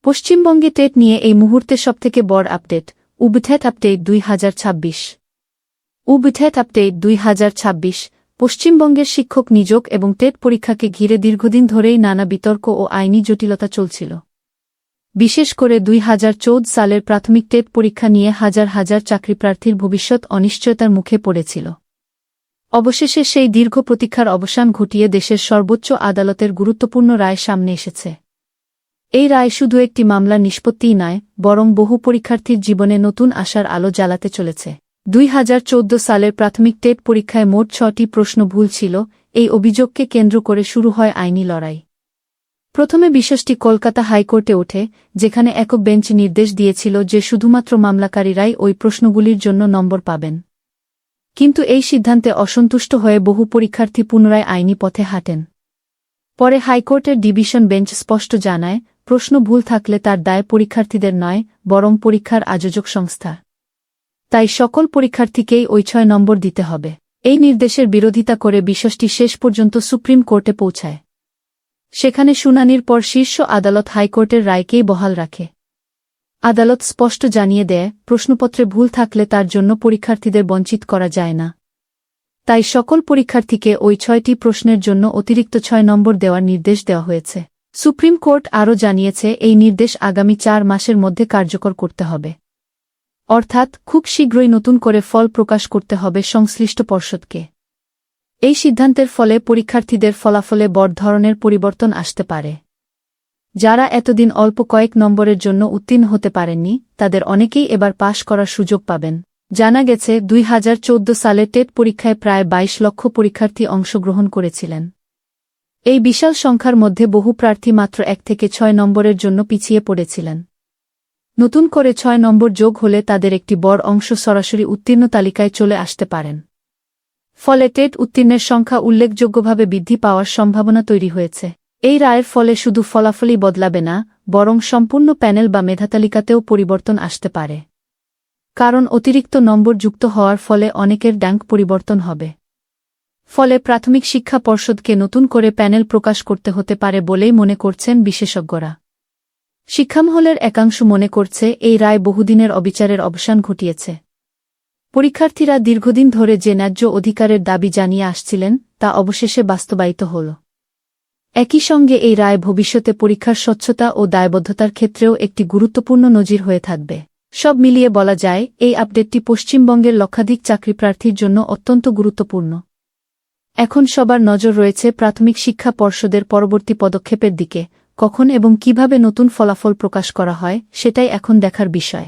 পশ্চিমবঙ্গে টেট নিয়ে এই মুহূর্তে সবথেকে বড় আপডেট, উবটেট আপডেট 2026। উবটেট আপডেট 2026 পশ্চিমবঙ্গের শিক্ষক নিয়োগ এবং টেট পরীক্ষাকে ঘিরে দীর্ঘদিন ধরেই নানা বিতর্ক ও আইনি জটিলতা চলছিল। বিশেষ করে 2014 সালের প্রাথমিক টেট পরীক্ষা নিয়ে হাজার হাজার চাকরিপ্রার্থীর ভবিষ্যৎ অনিশ্চয়তার মুখে পড়েছিল। অবশেষে সেই দীর্ঘ প্রতীক্ষার অবসান ঘটিয়ে দেশের সর্বোচ্চ আদালতের গুরুত্বপূর্ণ রায় সামনে এসেছে। এই রায় শুধু একটি মামলা নিষ্পত্তিই নয়, বরং বহু পরীক্ষার্থীর জীবনে নতুন আশার আলো জ্বালাতে চলেছে। 2014 সালের প্রাথমিক টেট পরীক্ষায় মোট 6টি প্রশ্ন ভুল ছিল। এই অভিযোগকে কেন্দ্র করে শুরু হয় আইনি লড়াই। প্রথমে বিষয়টি কলকাতা হাইকোর্টে ওঠে, যেখানে একক বেঞ্চ নির্দেশ দিয়েছিল যে শুধুমাত্র মামলাকারীরাই ওই প্রশ্নগুলির জন্য নম্বর পাবেন। কিন্তু এই সিদ্ধান্তে অসন্তুষ্ট হয়ে বহু পরীক্ষার্থী পুনরায় আইনি পথে হাঁটেন। পরে হাইকোর্টের ডিভিশন বেঞ্চ স্পষ্ট জানায়, প্রশ্ন ভুল থাকলে তার দায় পরীক্ষার্থীদের নয়, বরং পরীক্ষার আয়োজক সংস্থা। তাই সকল পরীক্ষার্থীকেই ওই 6 নম্বর দিতে হবে। এই নির্দেশের বিরোধিতা করে বিষয়টি শেষ পর্যন্ত সুপ্রিম কোর্টে পৌঁছায়। সেখানে শুনানির পর শীর্ষ আদালত হাইকোর্টের রায়কেই বহাল রাখে। আদালত স্পষ্ট জানিয়ে দেয়, প্রশ্নপত্রে ভুল থাকলে তার জন্য পরীক্ষার্থীদের বঞ্চিত করা যায় না। তাই সকল পরীক্ষার্থীকে ওই 6টি প্রশ্নের জন্য অতিরিক্ত 6 নম্বর দেওয়ার নির্দেশ দেওয়া হয়েছে। সুপ্রিম কোর্ট আরও জানিয়েছে, এই নির্দেশ আগামী 4 মাসের মধ্যে কার্যকর করতে হবে। অর্থাৎ খুব শীঘ্রই নতুন করে ফল প্রকাশ করতে হবে সংশ্লিষ্ট পর্ষদকে। এই সিদ্ধান্তের ফলে পরীক্ষার্থীদের ফলাফলে বড় ধরনের পরিবর্তন আসতে পারে। যারা এতদিন অল্প কয়েক নম্বরের জন্য উত্তীর্ণ হতে পারেননি, তাদের অনেকেই এবার পাশ করার সুযোগ পাবেন। জানা গেছে, 2014 সালে টেট পরীক্ষায় প্রায় 22 লক্ষ পরীক্ষার্থী অংশগ্রহণ করেছিলেন। এই বিশাল সংখ্যার মধ্যে বহু প্রার্থী মাত্র 1 থেকে 6 নম্বরের জন্য পিছিয়ে পড়েছিলেন। নতুন করে 6 নম্বর যোগ হলে তাদের একটি বড় অংশ সরাসরি উত্তীর্ণ তালিকায় চলে আসতে পারেন। ফলে টেট উত্তীর্ণের সংখ্যা উল্লেখযোগ্যভাবে বৃদ্ধি পাওয়ার সম্ভাবনা তৈরি হয়েছে। এই রায়ের ফলে শুধু ফলাফলই বদলাবে না, বরং সম্পূর্ণ প্যানেল বা মেধাতালিকাতেও পরিবর্তন আসতে পারে। কারণ অতিরিক্ত নম্বর যুক্ত হওয়ার ফলে অনেকের র্যাঙ্ক পরিবর্তন হবে। ফলে প্রাথমিক শিক্ষা পর্ষদকে নতুন করে প্যানেল প্রকাশ করতে হতে পারে বলেই মনে করছেন বিশেষজ্ঞরা। শিক্ষামহলের একাংশ মনে করছে, এই রায় বহুদিনের অবিচারের অবসান ঘটিয়েছে। পরীক্ষার্থীরা দীর্ঘদিন ধরে যে ন্যায্য অধিকারের দাবি জানিয়ে আসছিলেন, তা অবশেষে বাস্তবায়িত হল। একই সঙ্গে এই রায় ভবিষ্যতে পরীক্ষার স্বচ্ছতা ও দায়বদ্ধতার ক্ষেত্রেও একটি গুরুত্বপূর্ণ নজির হয়ে থাকবে। সব মিলিয়ে বলা যায়, এই আপডেটটি পশ্চিমবঙ্গের লক্ষাধিক চাকরিপ্রার্থীর জন্য অত্যন্ত গুরুত্বপূর্ণ। এখন সবার নজর রয়েছে প্রাথমিক শিক্ষা পর্ষদের পরবর্তী পদক্ষেপের দিকে। কখন এবং কিভাবে নতুন ফলাফল প্রকাশ করা হয়, সেটাই এখন দেখার বিষয়।